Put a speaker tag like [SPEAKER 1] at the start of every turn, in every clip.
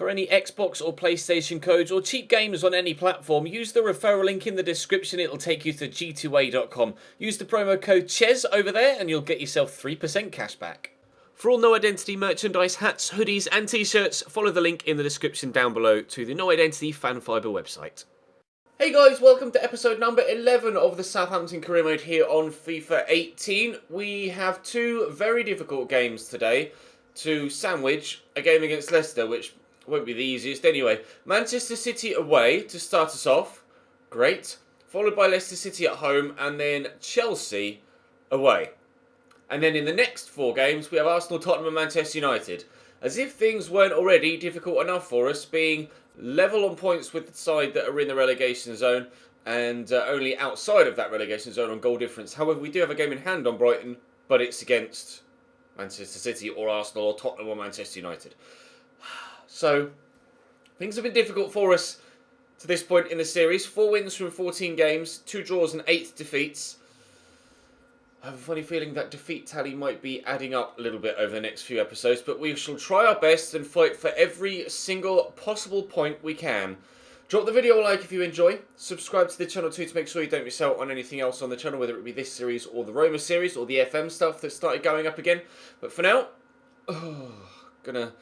[SPEAKER 1] For any Xbox or PlayStation codes or cheap games on any platform, use the referral link in the description. It'll take you to g2a.com. Use the promo code CHES over there and you'll get yourself 3% cash back. For all No Identity merchandise, hats, hoodies and t-shirts, follow the link in the description down below to the No Identity Fan Fibre website. Hey guys, welcome to episode number 11 of the Southampton career mode here on FIFA 18. We have two very difficult games today to sandwich a game against Leicester, which won't be the easiest anyway. Manchester City away to start us off, great. Followed by Leicester City at home and then Chelsea away. And then in the next four games we have Arsenal, Tottenham and Manchester United. As if things weren't already difficult enough for us, being level on points with the side that are in the relegation zone and only outside of that relegation zone on goal difference. However, we do have a game in hand on Brighton, but it's against Manchester City or Arsenal or Tottenham or Manchester United. So, things have been difficult for us to this point in the series. 4 wins from 14 games, 2 draws and 8 defeats. I have a funny feeling that defeat tally might be adding up a little bit over the next few episodes, but we shall try our best and fight for every single possible point we can. Drop the video a like if you enjoy. Subscribe to the channel too to make sure you don't miss out on anything else on the channel, whether it be this series or the Roma series or the FM stuff that started going up again. But for now, gonna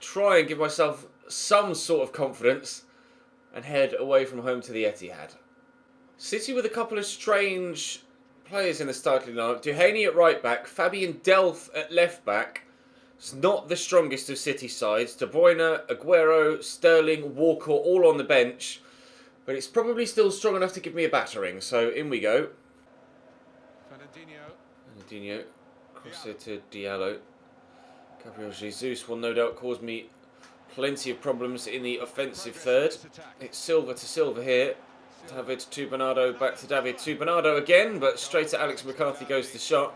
[SPEAKER 1] try and give myself some sort of confidence and head away from home to the Etihad. City with a couple of strange players in the starting lineup. Duhaney at right back, Fabian Delph at left back. It's not the strongest of City sides. De Bruyne, Aguero, Sterling, Walker all on the bench. But it's probably still strong enough to give me a battering. So in we go. Fernandinho. Cross it to Diallo. Gabriel Jesus will no doubt cause me plenty of problems in the offensive third. It's Silva to Silva here. David to Bernardo, back to David to Bernardo again, but straight at Alex McCarthy goes the shot.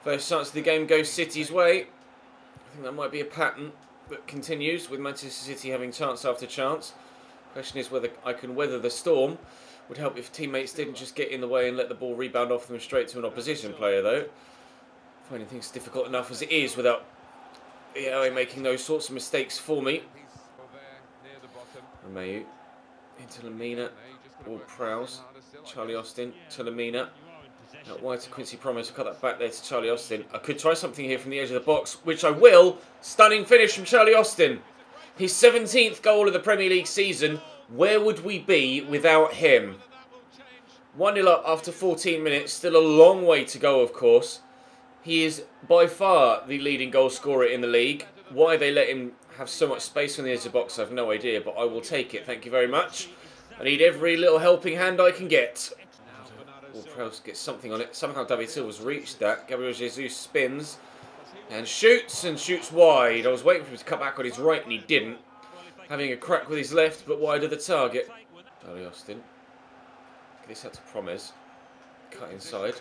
[SPEAKER 1] First chance of the game goes City's way. I think that might be a pattern that continues with Manchester City having chance after chance. Question is whether I can weather the storm. Would help if teammates didn't just get in the way and let the ball rebound off them straight to an opposition player though. Finding things difficult enough as it is without making those sorts of mistakes for me. Romeu into Lamina, or Prowse, Charlie Austin to Lamina. Out wide to Quincy Promes, cut that back there to Charlie Austin. I could try something here from the edge of the box, which I will. Stunning finish from Charlie Austin. His 17th goal of the Premier League season. Where would we be without him? 1-0 up after 14 minutes. Still a long way to go, of course. He is by far the leading goal scorer in the league. Why they let him have so much space on the edge of the box, I have no idea, but I will take it. Thank you very much. I need every little helping hand I can get. Prowse gets something on it. Somehow David Silva's reached that. Gabriel Jesus spins and shoots wide. I was waiting for him to cut back on his right and he didn't. Having a crack with his left, but wide of the target. Charlie Austin. This out to Promes. Cut inside.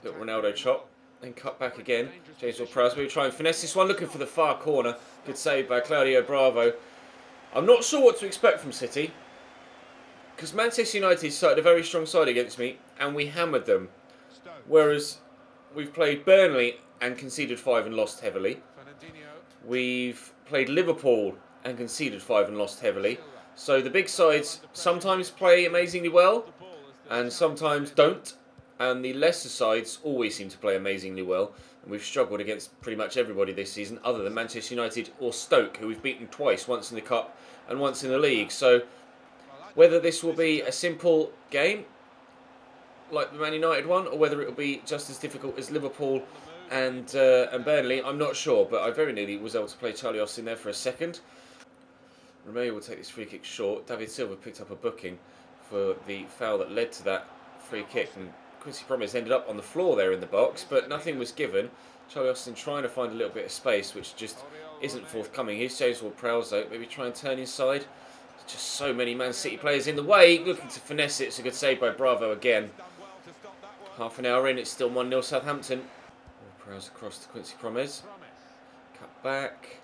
[SPEAKER 1] Little Ronaldo chop. Then cut back again. James Ward-Prowse. We try and finesse this one. Looking for the far corner. Good save by Claudio Bravo. I'm not sure what to expect from City, because Manchester United started a very strong side against me and we hammered them. Whereas we've played Burnley and conceded 5 and lost heavily. We've played Liverpool and conceded 5 and lost heavily. So the big sides sometimes play amazingly well and sometimes don't. And the lesser sides always seem to play amazingly well. And we've struggled against pretty much everybody this season other than Manchester United or Stoke, who we've beaten twice, once in the Cup and once in the League. So whether this will be a simple game like the Man United one, or whether it will be just as difficult as Liverpool and Burnley, I'm not sure. But I very nearly was able to play Charlie Austin there for a second. Romeu will take this free kick short. David Silva picked up a booking for the foul that led to that free kick, and Quincy Promes ended up on the floor there in the box, but nothing was given. Charlie Austin trying to find a little bit of space, which just isn't forthcoming. Here's James Ward-Prowse though. Maybe try and turn inside. Just so many Man City players in the way. Looking to finesse it. It's a good save by Bravo again. Half an hour in, it's still 1-0 Southampton. Ward-Prowse across to Quincy Promes. Cut back.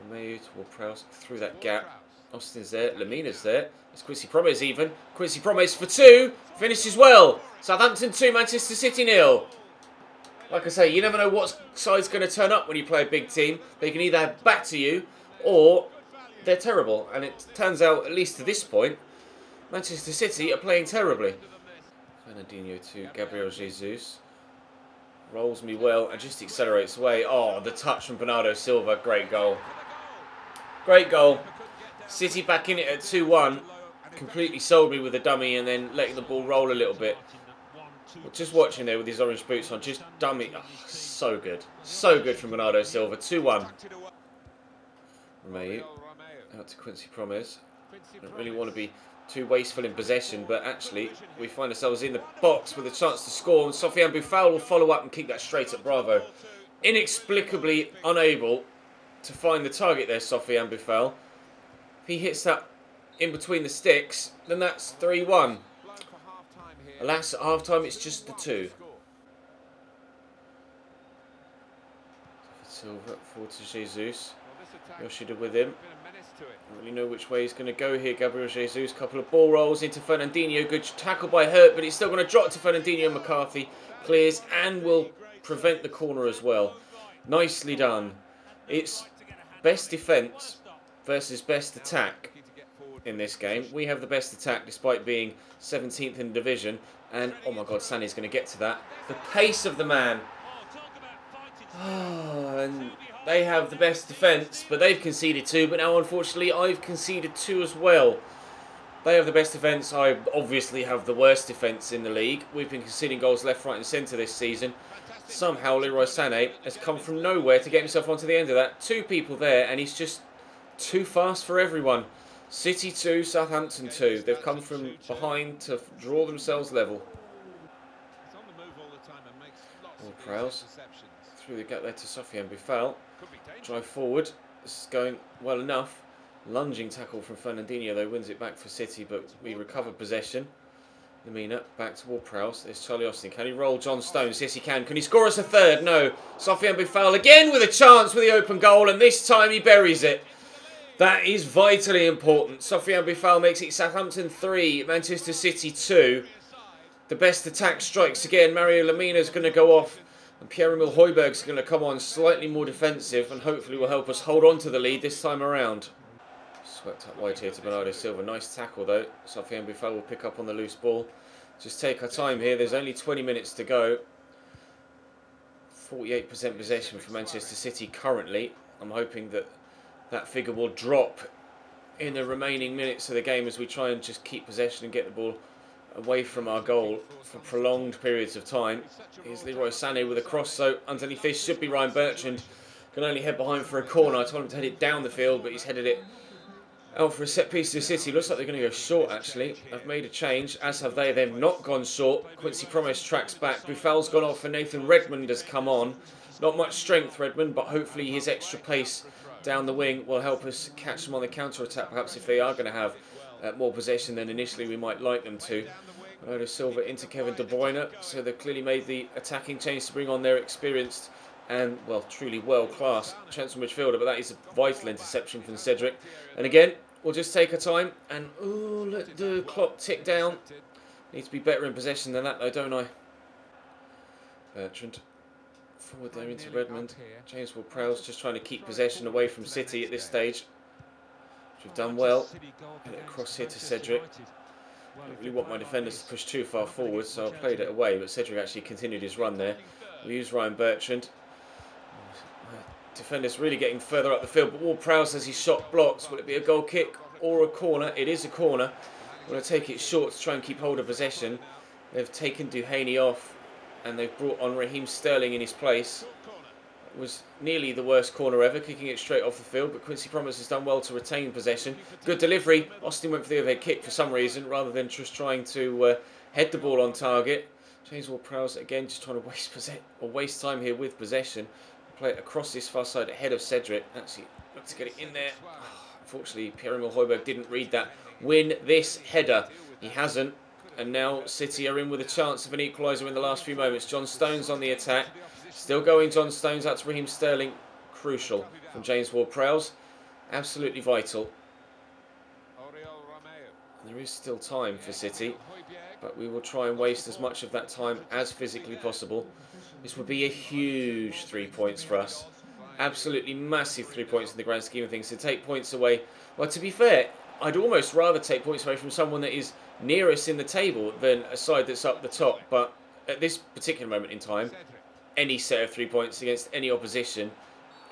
[SPEAKER 1] Romeu to Ward-Prowse through that gap. Austin's there. Lamina's there. It's Quincy Promes even. Quincy Promes for 2. Finishes well. Southampton 2, Manchester City 0. Like I say, you never know what side's going to turn up when you play a big team. They can either batter you or they're terrible. And it turns out, at least to this point, Manchester City are playing terribly. Fernandinho to Gabriel Jesus. Rolls me well and just accelerates away. Oh, the touch from Bernardo Silva. Great goal. Great goal. City back in it at 2-1. Completely sold me with a dummy and then letting the ball roll a little bit. Just watching there with his orange boots on. Just dummy. Oh, so good. So good from Bernardo Silva. 2-1. Romeu. Out to Quincy Promes. Don't really want to be too wasteful in possession, but actually we find ourselves in the box with a chance to score, and Sofiane Boufal will follow up and kick that straight at Bravo. Inexplicably unable to find the target there, Sofiane Boufal. If he hits that in between the sticks, then that's 3-1. Alas, at half-time it's just the 2. Silva forward to Jesus. Yoshida with him. Don't really know which way he's going to go here. Gabriel Jesus, couple of ball rolls into Fernandinho. Good tackle by Hurt, but he's still going to drop to Fernandinho. McCarthy clears and will prevent the corner as well. Nicely done. It's best defence versus best attack in this game. We have the best attack despite being 17th in the division. And, oh my God, Sané's going to get to that. The pace of the man. Oh, and they have the best defence, but they've conceded 2. But now, unfortunately, I've conceded 2 as well. They have the best defence. I obviously have the worst defence in the league. We've been conceding goals left, right and centre this season. Somehow, Leroy Sané has come from nowhere to get himself onto the end of that. 2 people there, and he's just too fast for everyone. City 2, Southampton 2. They've come from behind to draw themselves level. Prowse. Through the gap there to Sofiane Boufal. Drive forward. This is going well enough. Lunging tackle from Fernandinho, though, wins it back for City, but we recover possession. Lemina back to Ward-Prowse. There's Charlie Austin. Can he roll John Stones? Yes, he can. Can he score us a third? No. Sofiane Boufal again with a chance with the open goal, and this time he buries it. That is vitally important. Sofiane Boufal makes it Southampton 3, Manchester City 2. The best attack strikes again. Mario Lemina's going to go off. And Pierre-Emile Højbjerg's going to come on slightly more defensive and hopefully will help us hold on to the lead this time around. Swept up wide here to Bernardo Silva. Nice tackle though. Sofiane Boufal will pick up on the loose ball. Just take our time here. There's only 20 minutes to go. 48% possession for Manchester City currently. I'm hoping that that figure will drop in the remaining minutes of the game as we try and just keep possession and get the ball away from our goal for prolonged periods of time. Here's Leroy Sané with a cross, so underneath this should be Ryan Bertrand. Can only head behind for a corner. I told him to head it down the field, but he's headed it out for a set piece to City. Looks like they're going to go short, actually. I've made a change, as have they. They've not gone short. Quincy Promes tracks back. Boufal's gone off and Nathan Redmond has come on. Not much strength, Redmond, but hopefully his extra pace down the wing will help us catch them on the counter-attack, perhaps if they are going to have more possession than initially we might like them to. Bernardo Silva into Kevin De Bruyne, so they've clearly made the attacking change to bring on their experienced and, well, truly world-class central midfielder, but that is a vital interception from Cedric. And again, we'll just take our time and let the clock tick down. Need to be better in possession than that though, don't I? Bertrand. Forward there into Redmond. James Ward-Prowse just trying to keep possession away from City at this stage. Which we've done well. Get it across here to Cedric. I don't really want my defenders to push too far forward, so I played it away, but Cedric actually continued his run there. We'll use Ryan Bertrand. Defenders really getting further up the field, but Ward-Prowse has his shot blocked. Will it be a goal kick or a corner? It is a corner. We're going to take it short to try and keep hold of possession. They've taken Duhaney off and they've brought on Raheem Sterling in his place. It was nearly the worst corner ever, kicking it straight off the field, but Quincy Promes has done well to retain possession. Good delivery. Austin went for the overhead kick for some reason, rather than just trying to head the ball on target. James Ward-Prowse again just trying to waste time here with possession. Play it across this far side ahead of Cedric. Actually, look to get it in there. Unfortunately, Pierre-Emile Højbjerg didn't read that. Win this header. He hasn't. And now City are in with a chance of an equaliser in the last few moments. John Stones on the attack. Still going John Stones out to Raheem Sterling. Crucial from James Ward-Prowse. Absolutely vital. There is still time for City, but we will try and waste as much of that time as physically possible. This would be a huge 3 points for us. Absolutely massive 3 points in the grand scheme of things. To take points away, well, to be fair, I'd almost rather take points away from someone that is near us in the table than a side that's up the top. But at this particular moment in time, any set of 3 points against any opposition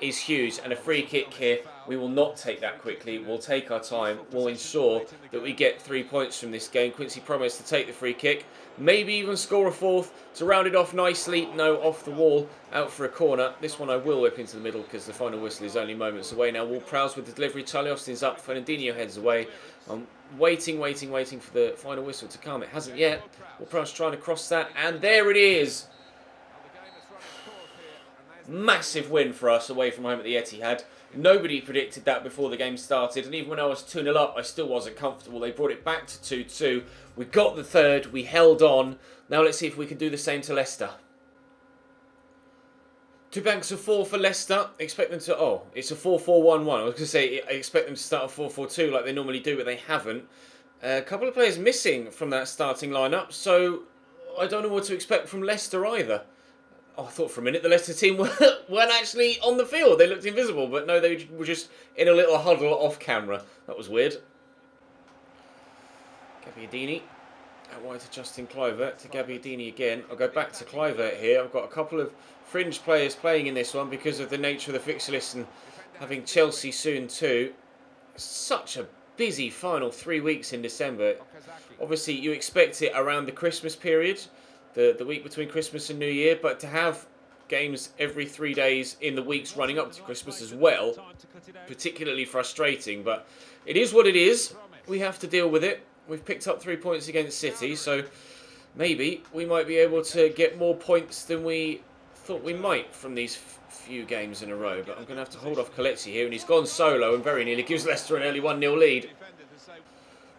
[SPEAKER 1] is huge, and a free kick here, we will not take that quickly. We'll take our time. We'll ensure that we get 3 points from this game. Quincy promised to take the free kick, maybe even score a fourth to round it off nicely. No, off the wall, out for a corner. This one I will whip into the middle because the final whistle is only moments away now. Ward-Prowse with the delivery. Charlie Austin's up. Fernandinho heads away. I'm waiting for the final whistle to come. It hasn't yet. Ward-Prowse trying to cross that, and there it is. Massive win for us away from home at the Etihad. Nobody predicted that before the game started, and even when I was 2-0 up, I still wasn't comfortable. They brought it back to 2-2. We got the third, we held on. Now let's see if we can do the same to Leicester. 2 banks of 4 for Leicester. Expect them to... Oh, it's a 4-4-1-1. I was going to say, I expect them to start a 4-4-2 like they normally do, but they haven't. A couple of players missing from that starting lineup, so I don't know what to expect from Leicester either. Oh, I thought for a minute the Leicester team weren't actually on the field. They looked invisible, but no, they were just in a little huddle off camera. That was weird. Gabbiadini out wide to Justin Kluivert, to Gabbiadini again. I'll go back to Kluivert here. I've got a couple of fringe players playing in this one because of the nature of the fixture list and having Chelsea soon too. Such a busy final 3 weeks in December. Obviously, you expect it around the Christmas period. The week between Christmas and New Year, but to have games every 3 days in the weeks running up to Christmas as well, particularly frustrating, but it is what it is. We have to deal with it. We've picked up 3 points against City, so maybe we might be able to get more points than we thought we might from these few games in a row, but I'm going to have to hold off Kelechi here, and he's gone solo and very nearly gives Leicester an early 1-0 lead.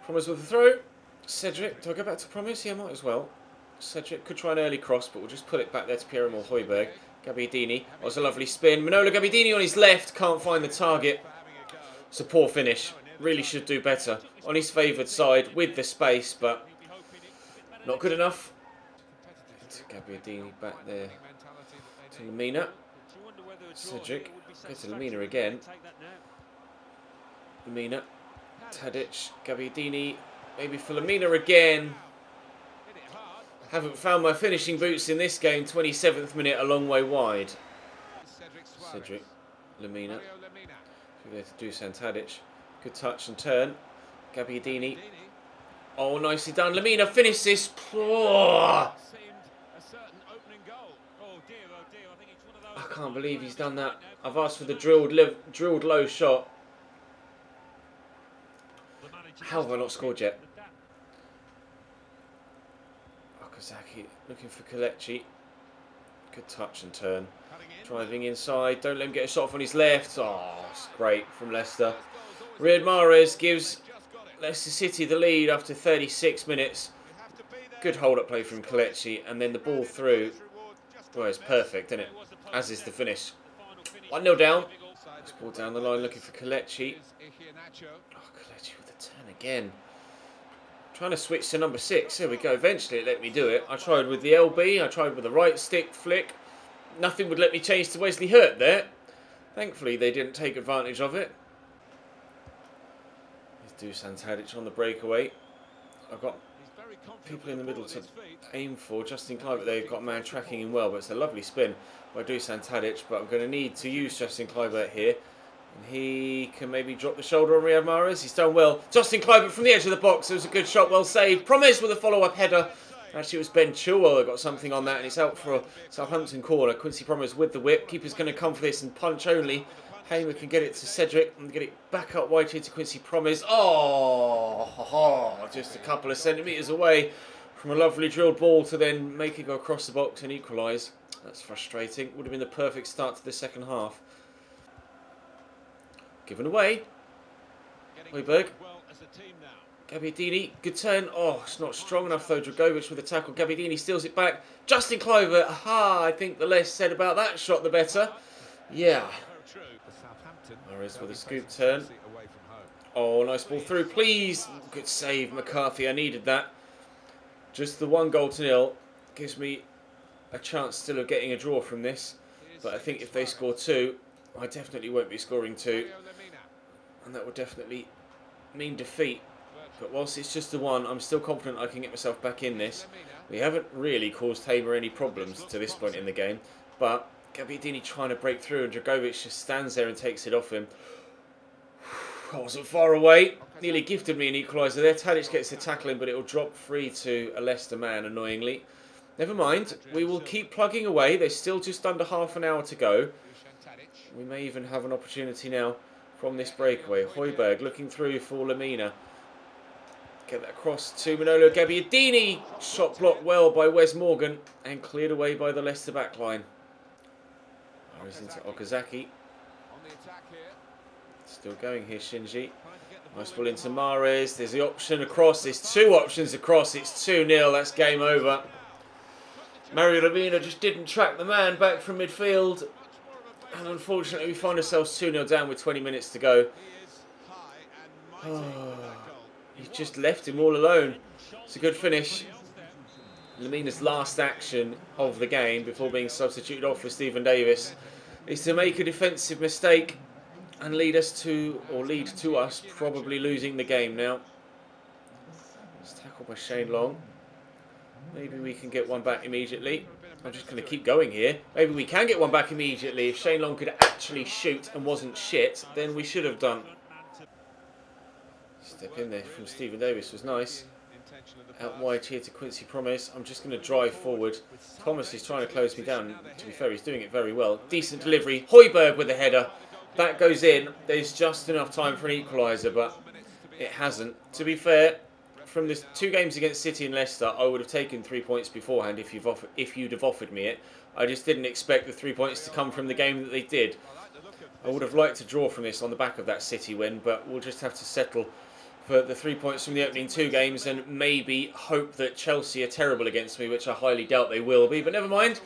[SPEAKER 1] Promise with the throw. Cedric, do I go back to Promise? Yeah, might as well. Cedric could try an early cross, but we'll just put it back there to Pierre-Emile Højbjerg. Gabbiadini. Oh, it's a lovely spin. Manolo Gabbiadini on his left. Can't find the target. It's a poor finish. Really should do better. On his favoured side with the space, but not good enough. Gabbiadini back there to Lemina. Cedric. Go to Lemina again. Lemina. Tadic. Gabbiadini. Maybe for Lemina again. Haven't found my finishing boots in this game. 27th minute, a long way wide. Cedric, Lemina. Through there to Dusan Tadic. Good touch and turn. Gabbiadini. Oh, nicely done. Lemina, finish this. Oh. I can't believe he's done that. I've asked for the drilled low shot. How have I not scored yet? Okazaki looking for Kelechi. Good touch and turn. Driving inside. Don't let him get a shot off on his left. Oh, it's great from Leicester. Riyad Mahrez gives Leicester City the lead after 36 minutes. Good hold-up play from Kelechi. And then the ball through. Well, it's perfect, isn't it? As is the finish. 1-0 down. This ball down the line looking for Kelechi. Oh, Kelechi with the turn again. Trying to switch to number 6. There we go. Eventually it let me do it. I tried with the LB. I tried with the right stick flick. Nothing would let me change to Wesley Hurt there. Thankfully they didn't take advantage of it. Here's Dusan Tadic on the breakaway. I've got people in the middle to aim for. Justin Kluivert, they've got a man tracking him well, but it's a lovely spin by Dusan Tadic. But I'm going to need to use Justin Kluivert here. And he can maybe drop the shoulder on Riyad Mahrez. He's done well. Justin Kluivert from the edge of the box. It was a good shot, well saved. Promise with a follow-up header. Actually, it was Ben Chilwell that got something on that, and it's out for a Southampton corner. Quincy Promise with the whip. Keeper's going to come for this and punch only. Hamer can get it to Cedric and get it back up wide here to Quincy Promise. Oh, just a couple of centimetres away from a lovely drilled ball to then make it go across the box and equalise. That's frustrating. Would have been the perfect start to the second half. Given away. Højbjerg. Gabbiadini, good turn. Oh, it's not strong enough though. Dragovic with a tackle. Gabbiadini steals it back. Justin Kluivert. Aha, I think the less said about that shot, the better. Yeah. Mahrez with a scoop turn. Oh, nice ball through. Please. Good save, McCarthy. I needed that. Just the 1-0 gives me a chance still of getting a draw from this. But I think if they score 2, I definitely won't be scoring 2. And that would definitely mean defeat. But whilst it's just the 1, I'm still confident I can get myself back in this. We haven't really caused Hamer any problems to this point in the game. But Gabbiadini trying to break through, and Dragovic just stands there and takes it off him. I wasn't far away. Nearly gifted me an equaliser there. Tadic gets the tackling, but it will drop free to a Leicester man, annoyingly. Never mind. We will keep plugging away. There's still just under half an hour to go. We may even have an opportunity now from this breakaway. Højbjerg looking through for Lemina. Get that across to Manolo Gabbiadini. Shot blocked well by Wes Morgan and cleared away by the Leicester backline. Goes into Okazaki. Still going here, Shinji. Nice ball into Mahrez. There's the option across. There's 2 options across. It's 2-0. That's game over. Mario Lemina just didn't track the man back from midfield. And unfortunately, we find ourselves 2-0 down with 20 minutes to go. Oh, he's just left him all alone. It's a good finish. Lemina's last action of the game before being substituted off for Stephen Davis is to make a defensive mistake and lead to us probably losing the game now. It's tackled by Shane Long. Maybe we can get one back immediately. I'm just going to keep going here. Maybe we can get one back immediately. If Shane Long could actually shoot and wasn't shit, then we should have done. Step in there from Stephen Davis was nice. Out wide here to Quincy Promes. I'm just going to drive forward. Thomas is trying to close me down. To be fair, he's doing it very well. Decent delivery. Højbjerg with the header. That goes in. There's just enough time for an equaliser, but it hasn't. To be fair, from the 2 games against City and Leicester, I would have taken 3 points beforehand if you'd have offered me it. I just didn't expect the 3 points to come from the game that they did. I would have liked to draw from this on the back of that City win, but we'll just have to settle for the 3 points from the opening 2 games and maybe hope that Chelsea are terrible against me, which I highly doubt they will be. But never mind.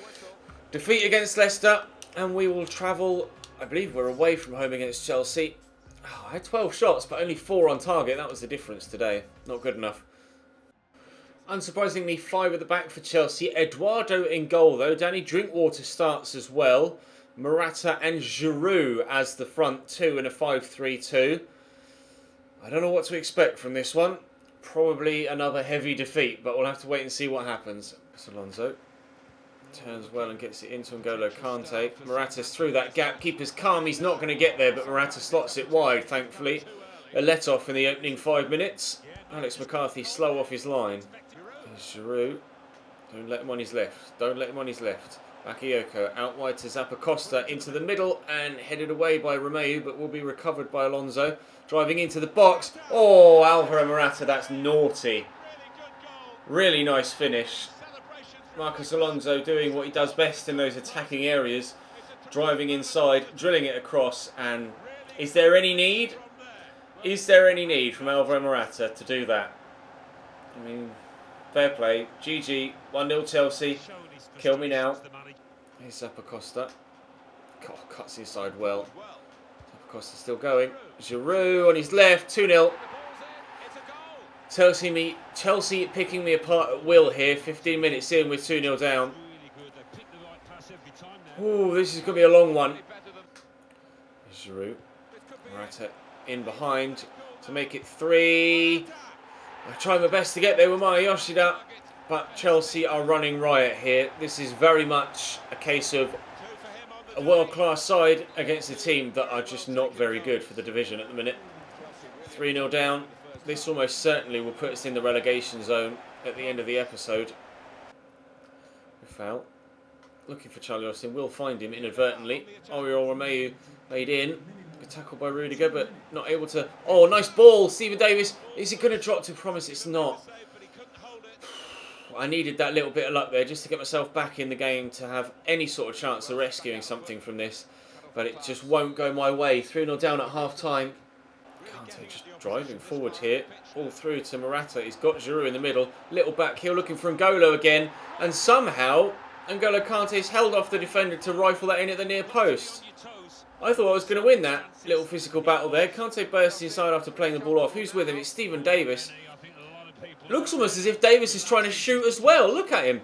[SPEAKER 1] Defeat against Leicester, and we will travel. I believe we're away from home against Chelsea. Oh, I had 12 shots, but only 4 on target. That was the difference today. Not good enough. Unsurprisingly, 5 at the back for Chelsea. Eduardo in goal, though. Danny Drinkwater starts as well. Morata and Giroud as the front 2 in a 5-3-2. I don't know what to expect from this one. Probably another heavy defeat, but we'll have to wait and see what happens. Alonso turns well and gets it into N'Golo Kante. Morata's through that gap. Keeper's calm. He's not going to get there, but Morata slots it wide, thankfully. A let-off in the opening 5 minutes. Alex McCarthy slow off his line. There's Giroud. Don't let him on his left. Don't let him on his left. Bakayoko out wide to Zappacosta into the middle and headed away by Romeu, but will be recovered by Alonso. Driving into the box. Oh, Alvaro Morata, that's naughty. Really nice finish. Marcos Alonso doing what he does best in those attacking areas. Driving inside, drilling it across, and is there any need? Is there any need from Alvaro Morata to do that? I mean, fair play. GG, 1-0 Chelsea. Kill me now. Here's Zappacosta. God, cuts inside well. Zappacosta still going. Giroud on his left, 2-0. Chelsea picking me apart at will here. 15 minutes in with 2-0 down. Ooh, this is going to be a long one. Giroud. Morata in behind to make it 3. I tried my best to get there with Maya Yoshida, but Chelsea are running riot here. This is very much a case of a world-class side against a team that are just not very good for the division at the minute. 3-0 down. This almost certainly will put us in the relegation zone at the end of the episode. Foul. Looking for Charlie Austin. Will find him inadvertently. Oriol Romeu made in. Tackled by Rudiger, but not able to. Oh, nice ball. Stephen Davis. Is it going to drop to Promise? It's not. I needed that little bit of luck there just to get myself back in the game to have any sort of chance of rescuing something from this. But it just won't go my way. 3-0 down at half-time. Kante just driving forward here. All through to Morata. He's got Giroud in the middle. Little back heel looking for N'Golo again. And somehow, N'Golo Kante's held off the defender to rifle that in at the near post. I thought I was going to win that little physical battle there. Kante bursts inside after playing the ball off. Who's with him? It's Stephen Davis. Looks almost as if Davis is trying to shoot as well. Look at him.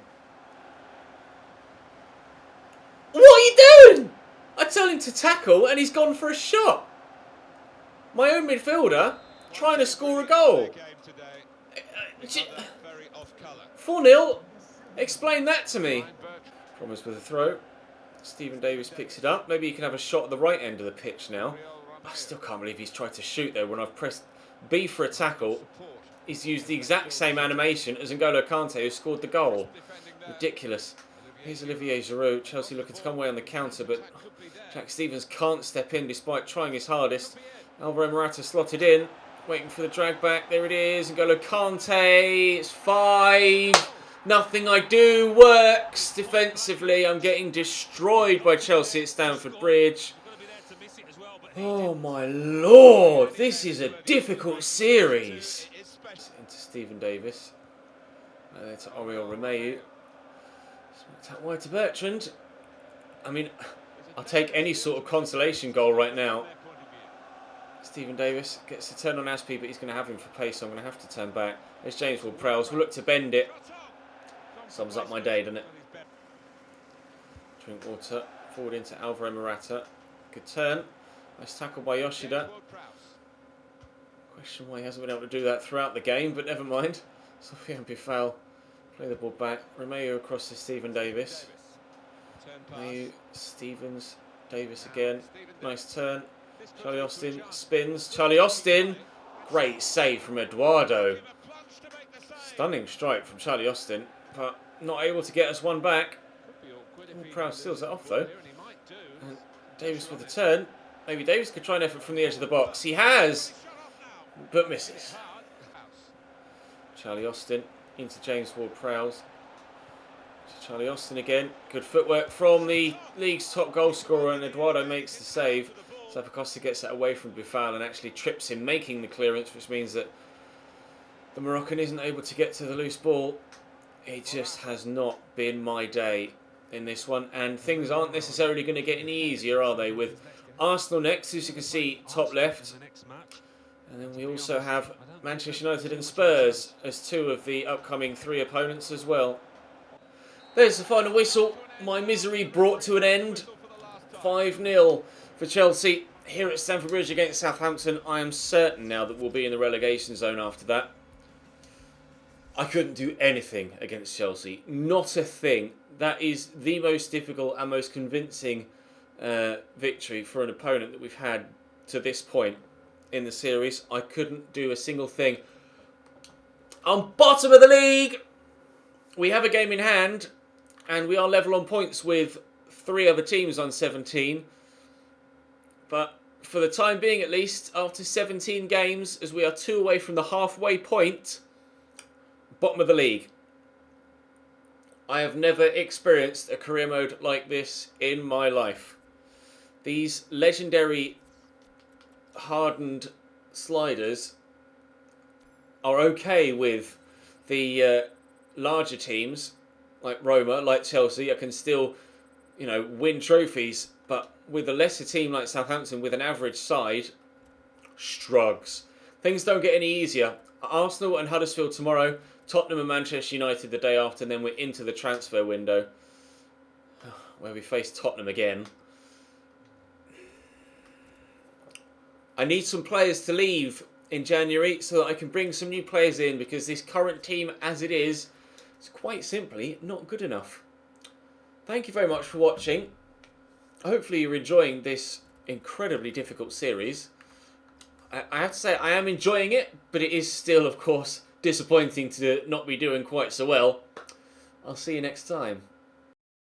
[SPEAKER 1] What are you doing? I tell him to tackle and he's gone for a shot. My own midfielder trying to score a goal. 4-0. Explain that to me. Promise with a throw. Stephen Davis picks it up. Maybe he can have a shot at the right end of the pitch now. I still can't believe he's tried to shoot there when I've pressed B for a tackle. He's used the exact same animation as N'Golo Kante, who scored the goal. Ridiculous. Here's Olivier Giroud. Chelsea looking to come away on the counter, but Jack Stevens can't step in despite trying his hardest. Alvaro Morata slotted in, waiting for the drag back. There it is. N'Golo Kante. It's 5. Nothing I do works defensively. I'm getting destroyed by Chelsea at Stamford Bridge. Oh my lord. This is a difficult series. Into Stephen Davis. There to Oriol Romeu. Smacked out wide to Bertrand. I mean, I'll take any sort of consolation goal right now. Stephen Davis gets a turn on Aspie, but he's going to have him for pace, so I'm going to have to turn back. There's James Ward-Prowse. We'll look to bend it. Sums up my day, doesn't it? Drink water. Forward into Alvaro Morata. Good turn. Nice tackle by Yoshida. Question why he hasn't been able to do that throughout the game, but never mind. Sofiane Bifal. Play the ball back. Romeu across to Stephen Davis. Romeu, Stevens, Davis again. Nice turn. Charlie Austin spins. Charlie Austin. Great save from Eduardo. Stunning strike from Charlie Austin, but not able to get us one back. Prowse steals it off though. And Davis with a turn. Maybe Davis could try an effort from the edge of the box. He has, but misses. Charlie Austin into James Ward-Prowse. Charlie Austin again. Good footwork from the league's top goal scorer, and Eduardo makes the save. Zappacosta gets that away from Bifal and actually trips him, making the clearance, which means that the Moroccan isn't able to get to the loose ball. It just has not been my day in this one, and things aren't necessarily going to get any easier, are they? With Arsenal next, as you can see, top left. And then we also have Manchester United and Spurs as 2 of the upcoming 3 opponents as well. There's the final whistle. My misery brought to an end. 5-0 for Chelsea here at Stamford Bridge against Southampton. I am certain now that we'll be in the relegation zone after that. I couldn't do anything against Chelsea. Not a thing. That is the most difficult and most convincing victory for an opponent that we've had to this point in the series. I couldn't do a single thing. I'm bottom of the league. We have a game in hand, and we are level on points with 3 other teams on 17. But for the time being, at least, after 17 games, as we are 2 away from the halfway point, bottom of the league. I have never experienced a career mode like this in my life. These legendary hardened sliders are okay with the larger teams like Roma, like Chelsea. I can still, win trophies, but with a lesser team like Southampton with an average side, strugs. Things don't get any easier. Arsenal and Huddersfield tomorrow, Tottenham and Manchester United the day after, and then we're into the transfer window where we face Tottenham again. I need some players to leave in January so that I can bring some new players in, because this current team as it is quite simply not good enough. Thank you very much for watching. Hopefully you're enjoying this incredibly difficult series. I have to say I am enjoying it, but it is still, of course, disappointing to not be doing quite so well. I'll see you next time.